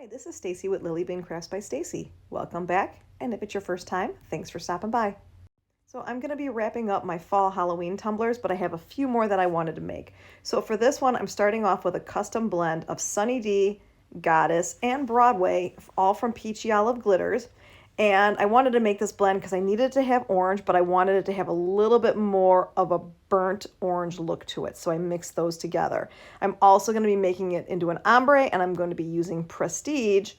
Hi, this is Stacy with Lily Bean Crafts by Stacy. Welcome back, and if it's your first time, thanks for stopping by. So I'm going to be wrapping up my fall Halloween tumblers, but I have a few more that I wanted to make. So for this one, I'm starting off with a custom blend of Sunny D, Goddess, and Broadway, all from Peachy Olive Glitters. And I wanted to make this blend because I needed it to have orange, but I wanted it to have a little bit more of a burnt orange look to it. So I mixed those together. I'm also going to be making it into an ombre, and I'm going to be using Prestige,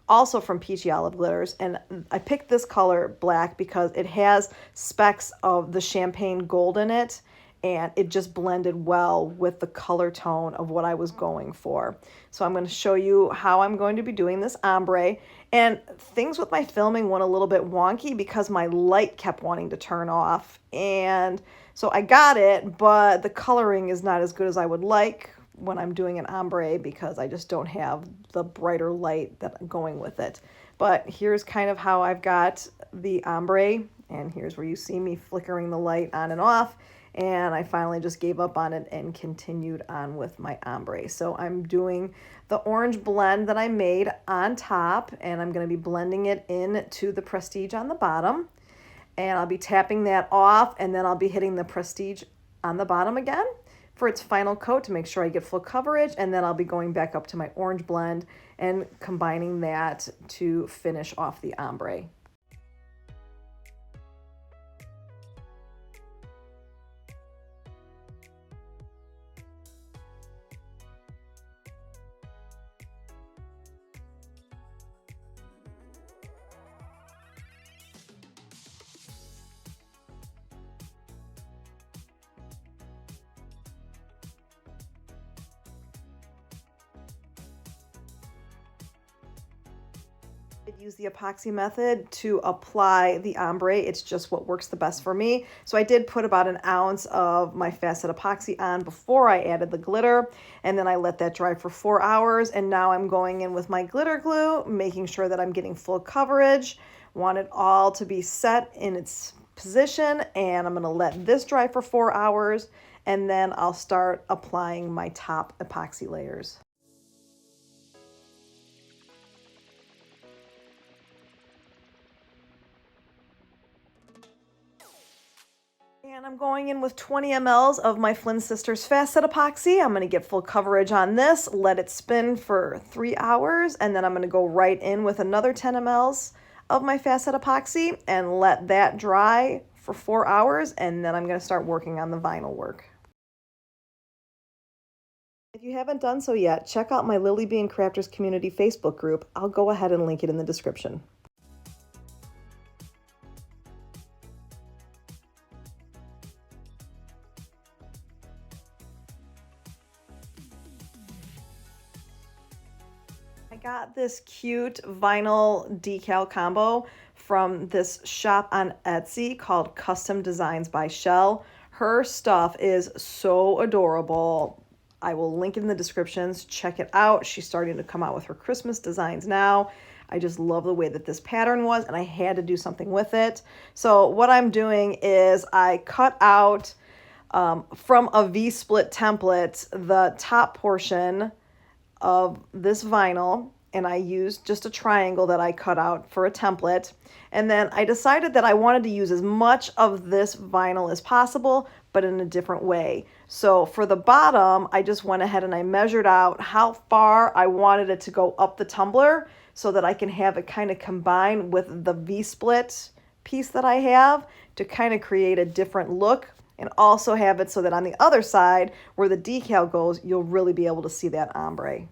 also from Peachy Olive Glitters. And I picked this color black because it has specks of the champagne gold in it, and it just blended well with the color tone of what I was going for. So I'm going to show you how I'm going to be doing this ombre. And things with my filming went a little bit wonky because my light kept wanting to turn off. And so I got it, but the coloring is not as good as I would like when I'm doing an ombre because I just don't have the brighter light that I'm going with it. But here's kind of how I've got the ombre, and here's where you see me flickering the light on and off. And I finally just gave up on it and continued on with my ombre. So I'm doing the orange blend that I made on top, and I'm going to be blending it into the Prestige on the bottom. And I'll be tapping that off, and then I'll be hitting the Prestige on the bottom again for its final coat to make sure I get full coverage. And then I'll be going back up to my orange blend and combining that to finish off the ombre. Use the epoxy method to apply the ombre. It's just what works the best for me. So I did put about an ounce of my facet epoxy on before I added the glitter, and then I let that dry for 4 hours. And now I'm going in with my glitter glue, making sure that I'm getting full coverage. Want it all to be set in its position, and I'm going to let this dry for 4 hours, and then I'll start applying my top epoxy layers. And I'm going in with 20 mLs of my Flynn Sisters Facet Epoxy. I'm going to get full coverage on this, let it spin for 3 hours, and then I'm going to go right in with another 10 mLs of my Facet Epoxy and let that dry for 4 hours, and then I'm going to start working on the vinyl work. If you haven't done so yet, check out my Lily Bean Crafters Community Facebook group. I'll go ahead and link it in the description. I got this cute vinyl decal combo from this shop on Etsy called Custom Designs by Shell. Her stuff is so adorable. I will link it in the descriptions. Check it out. She's starting to come out with her Christmas designs now. I just love the way that this pattern was, and I had to do something with it. So what I'm doing is I cut out from a V-split template the top portion of this vinyl, and I used just a triangle that I cut out for a template. And then I decided that I wanted to use as much of this vinyl as possible, but in a different way. So for the bottom, I just went ahead and I measured out how far I wanted it to go up the tumbler so that I can have it kind of combine with the V-split piece that I have to kind of create a different look, and also have it so that on the other side where the decal goes, you'll really be able to see that ombre.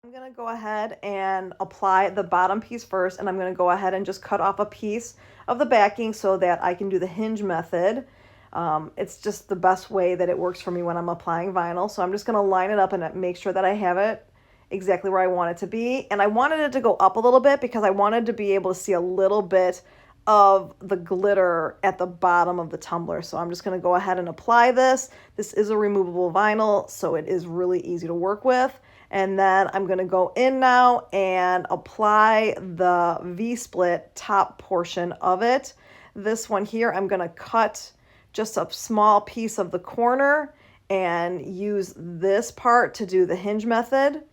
I'm going to go ahead and apply the bottom piece first, and I'm going to go ahead and just cut off a piece of the backing so that I can do the hinge method. It's just the best way that it works for me when I'm applying vinyl. So I'm just going to line it up and make sure that I have it exactly where I want it to be. And I wanted it to go up a little bit because I wanted to be able to see a little bit of the glitter at the bottom of the tumbler. So I'm just going to go ahead and apply this. This is a removable vinyl, so it is really easy to work with. And then I'm going to go in now and apply the V-split top portion of it. This one here, I'm going to cut just a small piece of the corner and use this part to do the hinge method.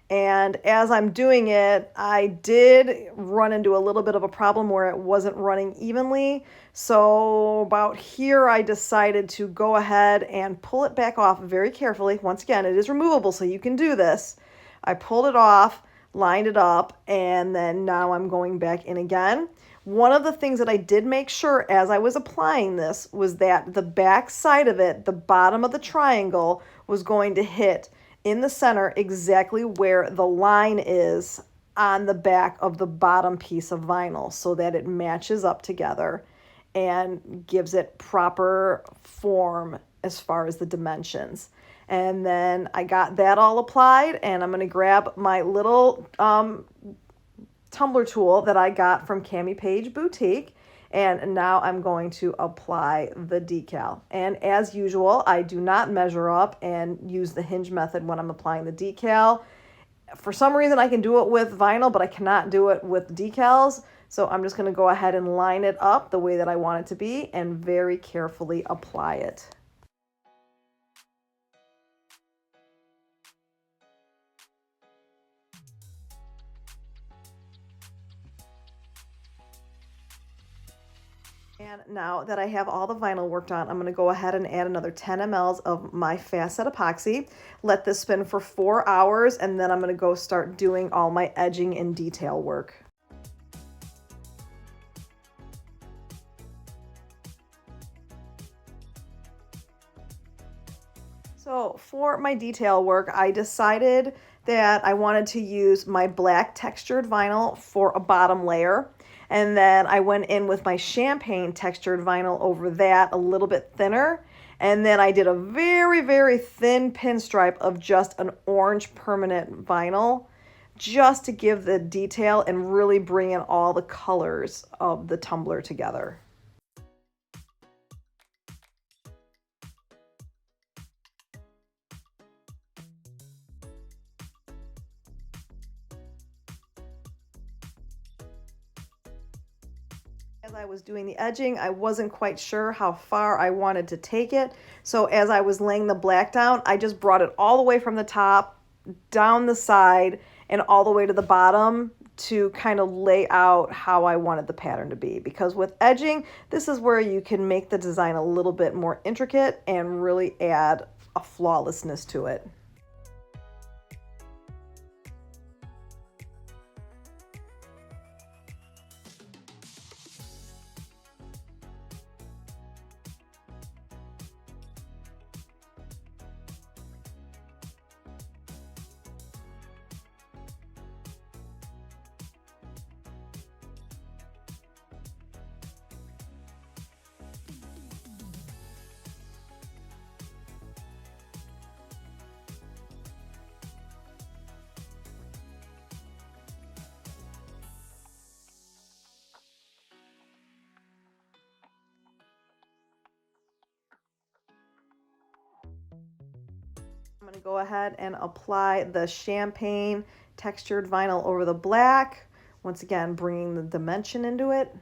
And as I'm doing it, I did run into a little bit of a problem where it wasn't running evenly. So about here, I decided to go ahead and pull it back off very carefully. Once again, it is removable, so you can do this. I pulled it off, lined it up, and then now I'm going back in again. One of the things that I did make sure as I was applying this was that the back side of it, the bottom of the triangle, was going to hit in the center exactly where the line is on the back of the bottom piece of vinyl so that it matches up together and gives it proper form as far as the dimensions. And then I got that all applied, and I'm going to grab my little tumbler tool that I got from Camipaige Boutique. And now I'm going to apply the decal. And as usual, I do not measure up and use the hinge method when I'm applying the decal. For some reason, I can do it with vinyl, but I cannot do it with decals. So I'm just going to go ahead and line it up the way that I want it to be and very carefully apply it. And now that I have all the vinyl worked on, I'm going to go ahead and add another 10 mLs of my fast set epoxy. Let this spin for 4 hours, and then I'm going to go start doing all my edging and detail work. So for my detail work, I decided that I wanted to use my black textured vinyl for a bottom layer. And then I went in with my champagne textured vinyl over that, a little bit thinner. And then I did a very, very thin pinstripe of just an orange permanent vinyl just to give the detail and really bring in all the colors of the tumbler together. As I was doing the edging, I wasn't quite sure how far I wanted to take it. So as I was laying the black down, I just brought it all the way from the top, down the side, and all the way to the bottom to kind of lay out how I wanted the pattern to be. Because with edging, this is where you can make the design a little bit more intricate and really add a flawlessness to it. I'm going to go ahead and apply the champagne textured vinyl over the black. Once again, bringing the dimension into it.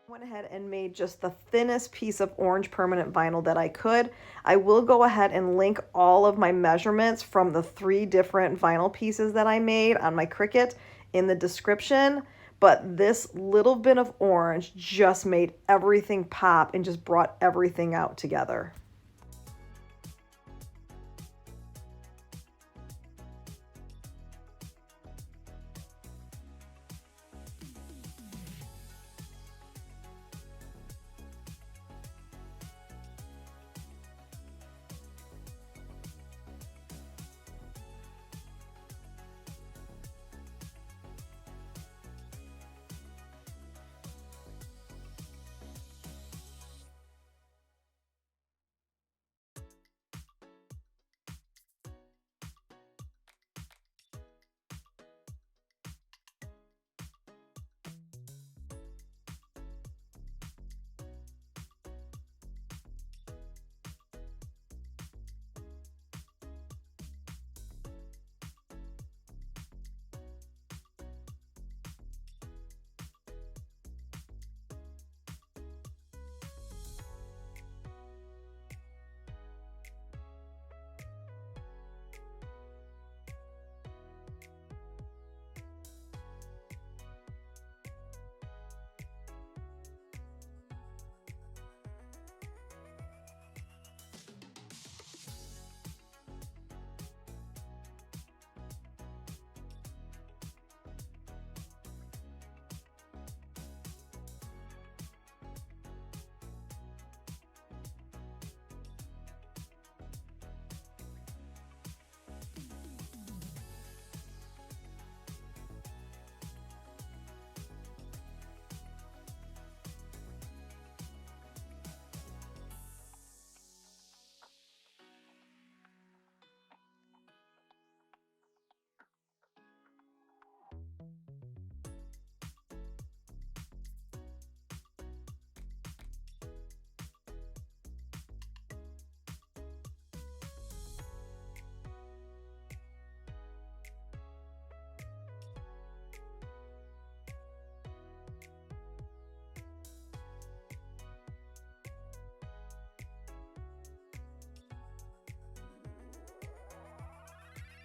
Went ahead and made just the thinnest piece of orange permanent vinyl that I could. I will go ahead and link all of my measurements from the 3 different vinyl pieces that I made on my Cricut in the description, but this little bit of orange just made everything pop and just brought everything out together.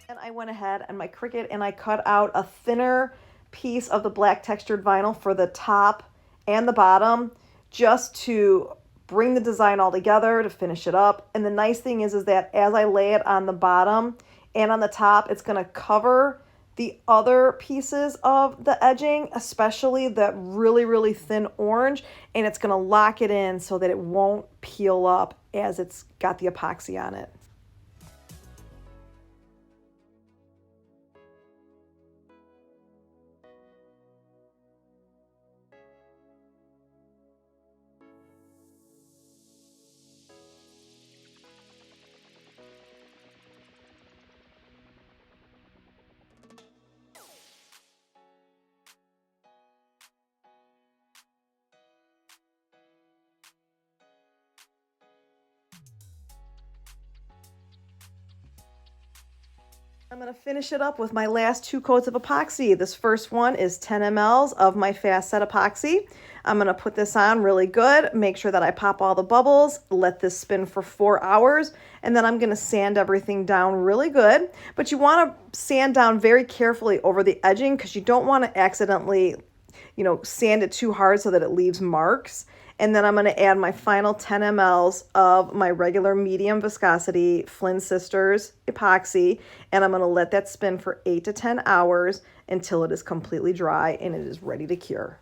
And I went ahead and my Cricut and I cut out a thinner piece of the black textured vinyl for the top and the bottom just to bring the design all together to finish it up. And the nice thing is that as I lay it on the bottom and on the top, it's going to cover the other pieces of the edging, especially that really, really thin orange, and it's going to lock it in so that it won't peel up as it's got the epoxy on it. I'm going to finish it up with my last 2 coats of epoxy. This first one is 10 mLs of my fast set epoxy. I'm going to put this on really good, make sure that I pop all the bubbles, let this spin for 4 hours, and then I'm going to sand everything down really good. But you want to sand down very carefully over the edging because you don't want to accidentally, sand it too hard so that it leaves marks. And then I'm going to add my final 10 mLs of my regular medium viscosity Flynn Sisters epoxy, and I'm going to let that spin for 8 to 10 hours until it is completely dry and it is ready to cure.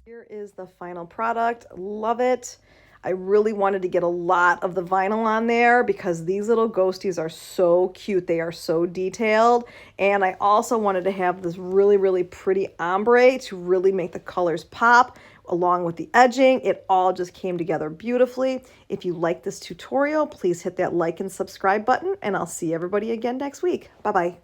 Here is the final product. Love it. I really wanted to get a lot of the vinyl on there because these little ghosties are so cute. They are so detailed. And I also wanted to have this really, really pretty ombre to really make the colors pop along with the edging. It all just came together beautifully. If you like this tutorial, please hit that like and subscribe button, and I'll see everybody again next week. Bye-bye.